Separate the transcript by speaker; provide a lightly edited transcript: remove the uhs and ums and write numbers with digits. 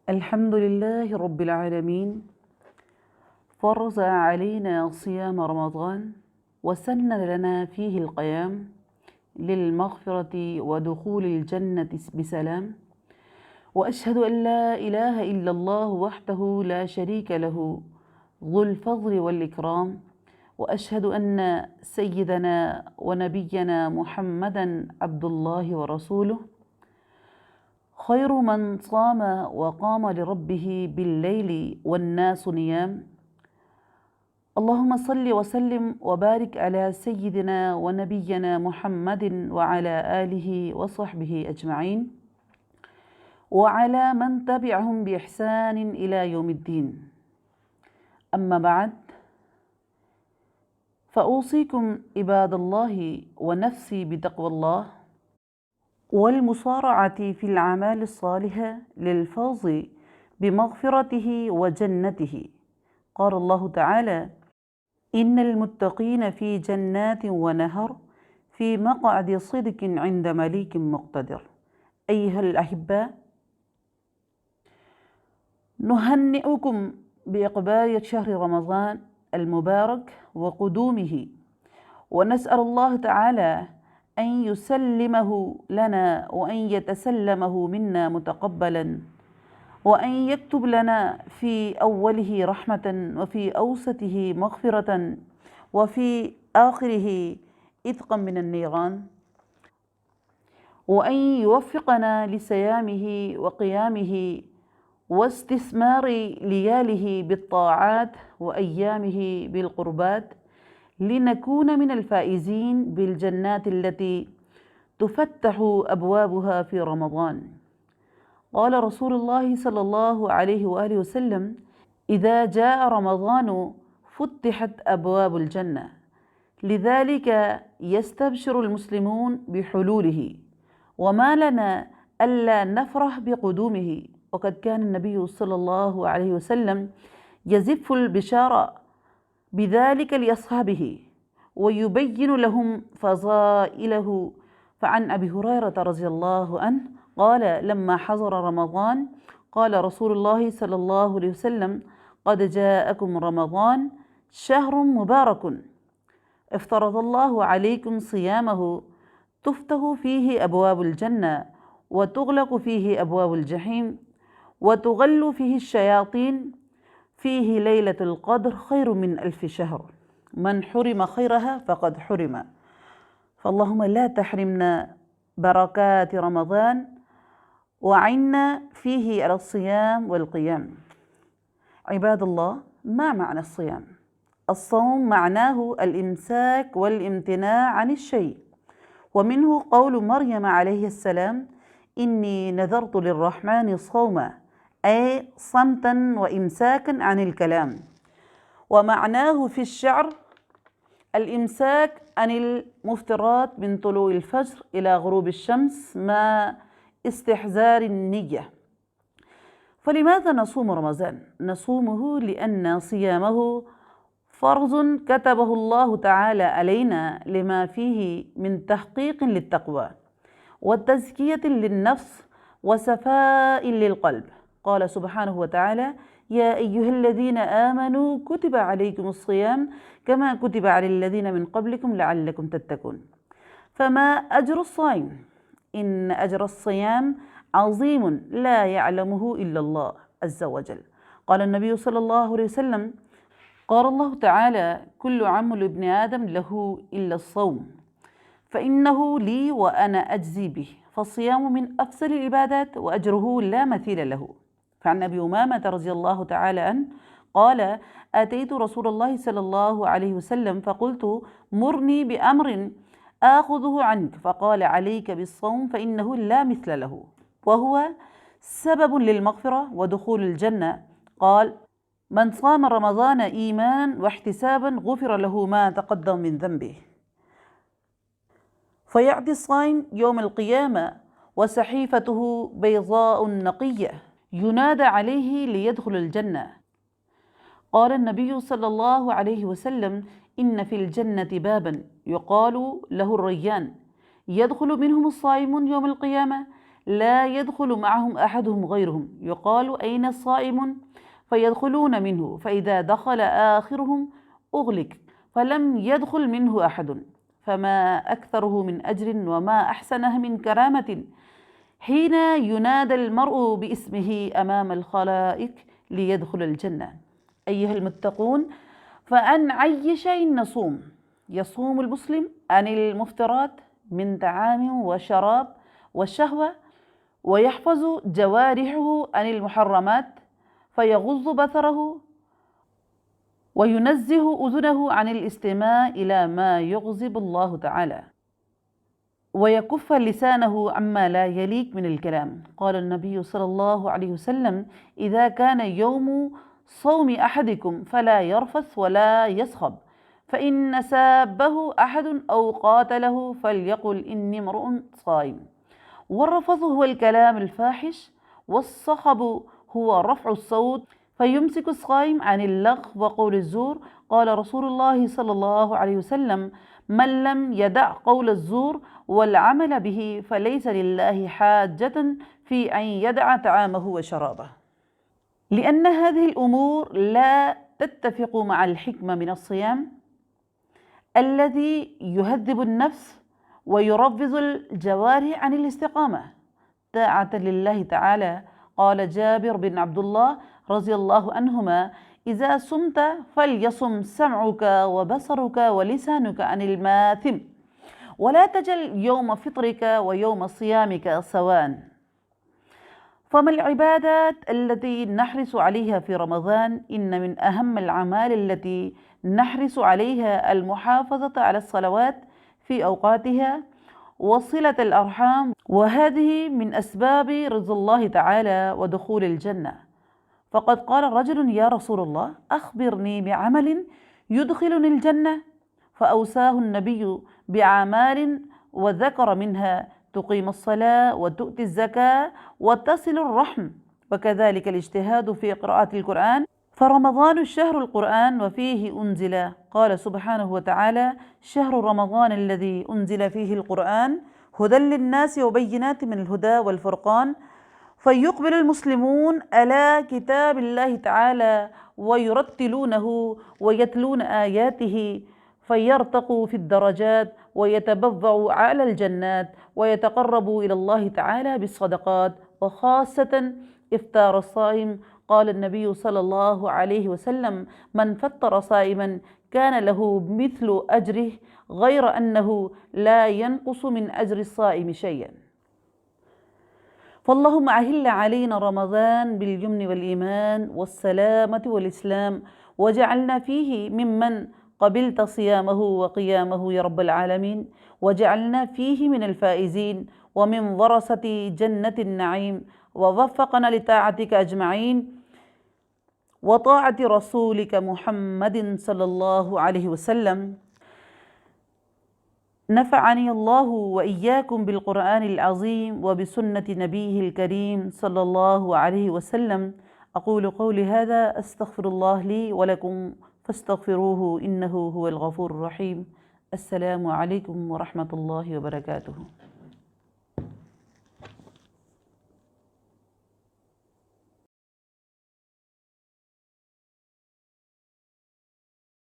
Speaker 1: الحمد لله رب العالمين. فرض علينا صيام رمضان وسن لنا فيه القيام للمغفرة ودخول الجنة بسلام. وأشهد أن لا إله إلا الله وحده لا شريك له ذو الفضل والإكرام. وأشهد أن سيدنا ونبينا محمدا عبد الله ورسوله، خير من صام وقام لربه بالليل والناس نيام. اللهم صل وسلم وبارك على سيدنا ونبينا محمد وعلى آله وصحبه أجمعين، وعلى من تبعهم بإحسان إلى يوم الدين. أما بعد، فأوصيكم عباد الله ونفسي بتقوى الله والمصارعة في الأعمال الصالحة للفوز بمغفرته وجنته. قال الله تعالى: إن المتقين في جنات ونهر في مقعد صدق عند مليك مقتدر. أيها الأحبة، نهنئكم بإقبال شهر رمضان المبارك وقدومه، ونسأل الله تعالى أن يسلمه لنا وأن يتسلمه منا متقبلا، وأن يكتب لنا في أوله رحمة وفي أوسطه مغفرة وفي آخره إتقا من النيران، وأن يوفقنا لصيامه وقيامه واستثمار لياله بالطاعات وأيامه بالقربات، لنكون من الفائزين بالجنات التي تفتح أبوابها في رمضان. قال رسول الله صلى الله عليه وآله وسلم: إذا جاء رمضان فتحت أبواب الجنة. لذلك يستبشر المسلمون بحلوله، وما لنا ألا نفرح بقدومه. وقد كان النبي صلى الله عليه وسلم يزف البشارة بذلك لأصحابه ويبين لهم فضائله. فعن أبي هريرة رضي الله عنه قال: لما حضر رمضان قال رسول الله صلى الله عليه وسلم: قد جاءكم رمضان شهر مبارك افترض الله عليكم صيامه، تفتح فيه أبواب الجنة وتغلق فيه أبواب الجحيم وتغل فيه الشياطين، فيه ليلة القدر خير من 1000 شهر، من حرم خيرها فقد حرم. فاللهم لا تحرمنا بركات رمضان، وعنا فيه على الصيام والقيام. عباد الله، ما معنى الصيام؟ الصوم معناه الإمساك والامتناع عن الشيء، ومنه قول مريم عليه السلام: إني نذرت للرحمن صوما، أي صمتا وإمساكا عن الكلام. ومعناه في الشعر الإمساك عن المفترات من طلوع الفجر إلى غروب الشمس مع استحضار النية. فلماذا نصوم رمضان؟ نصومه لأن صيامه فرض كتبه الله تعالى علينا لما فيه من تحقيق للتقوى وتزكية للنفس وصفاء للقلب. قال سبحانه وتعالى: يا أيها الذين آمنوا كتب عليكم الصيام كما كتب على الذين من قبلكم لعلكم تتقون. فما أجر الصائم؟ إن أجر الصيام عظيم لا يعلمه إلا الله عز وجل. قال النبي صلى الله عليه وسلم: قال الله تعالى: كل عمل ابن آدم له إلا الصوم فإنه لي وأنا أجزي به. فالصيام من أفضل العبادات وأجره لا مثيل له. فعن أبي أمامة رضي الله تعالى عنه قال: أتيت رسول الله صلى الله عليه وسلم فقلت: مرني بأمر آخذه عنك. فقال: عليك بالصوم فإنه لا مثل له، وهو سبب للمغفرة ودخول الجنة. قال: من صام رمضان إيمانا واحتسابا غفر له ما تقدم من ذنبه. فيعطي الصائم يوم القيامة وصحيفته بيضاء نقية ينادى عليه ليدخل الجنة. قال النبي صلى الله عليه وسلم: إن في الجنة بابا يقال له الريان، يدخل منهم الصائمون يوم القيامة لا يدخل معهم أحدهم غيرهم، يقال أين صائم فيدخلون منه، فإذا دخل آخرهم أغلق فلم يدخل منه أحد، فما أكثره من أجر وما أحسنه من كرامة حين ينادى المرء باسمه أمام الخلائق ليدخل الجنة. أيها المتقون، فعن أي شيء نصوم؟ يصوم المسلم عن المفترات من طعام وشراب والشهوة، ويحفظ جوارحه عن المحرمات، فيغض بصره وينزه أذنه عن الاستماع إلى ما يغضب الله تعالى، ويكف لسانه عما لا يليق من الكلام. قال النبي صلى الله عليه وسلم: إذا كان يوم صوم أحدكم فلا يرفث ولا يصخب، فإن سابه أحد أو قاتله فليقل إني امرؤ صائم. والرفث هو الكلام الفاحش، والصخب هو رفع الصوت، فيمسك الصائم عن اللغو وقول الزور. قال رسول الله صلى الله عليه وسلم: من لم يدع قول الزور والعمل به فليس لله حاجة في أن يدع طعامه وشرابه. لأن هذه الأمور لا تتفق مع الحكمة من الصيام الذي يهذب النفس ويروض الجوارح عن الاستقامة طاعة لله تعالى. قال جابر بن عبد الله رضي الله عنهما: إذا صمت فليصم سمعك وبصرك ولسانك عن الماثم، ولا تجل يوم فطرك ويوم صيامك سواء. فما العبادات التي نحرص عليها في رمضان؟ إن من أهم الأعمال التي نحرص عليها المحافظة على الصلوات في أوقاتها وصلة الأرحام، وهذه من أسباب رضا الله تعالى ودخول الجنة. فقد قال رجل: يا رسول الله، أخبرني بعمل يدخلني الجنة، فأوصاه النبي بأعمال وذكر منها: تقيم الصلاة وتؤتي الزكاة وتصل الرحم، وكذلك الاجتهاد في قراءة القرآن، فرمضان شهر القرآن وفيه أنزل. قال سبحانه وتعالى: شهر رمضان الذي أنزل فيه القرآن هدى للناس وبينات من الهدى والفرقان. فيقبل المسلمون على كتاب الله تعالى ويرتلونه ويتلون آياته، فيرتقوا في الدرجات ويتبوأوا أعلى الجنات ويتقربوا إلى الله تعالى بالصدقات، وخاصة إفطار الصائم. قال النبي صلى الله عليه وسلم: من فطر صائما كان له مثل أجره، غير أنه لا ينقص من أجر الصائم شيئا. فاللهم أهل علينا رمضان باليمن والإيمان والسلامة والإسلام، وجعلنا فيه ممن قبلت صيامه وقيامه يا رب العالمين، وجعلنا فيه من الفائزين ومن ورثة جنة النعيم، ووفقنا لطاعتك أجمعين وطاعة رسولك محمد صلى الله عليه وسلم. نفعني الله وإياكم بالقرآن العظيم وبسنة نبيه الكريم صلى الله عليه وسلم. أقول قولي هذا، أستغفر الله لي ولكم فاستغفروه إنه هو الغفور الرحيم. السلام عليكم ورحمة الله وبركاته.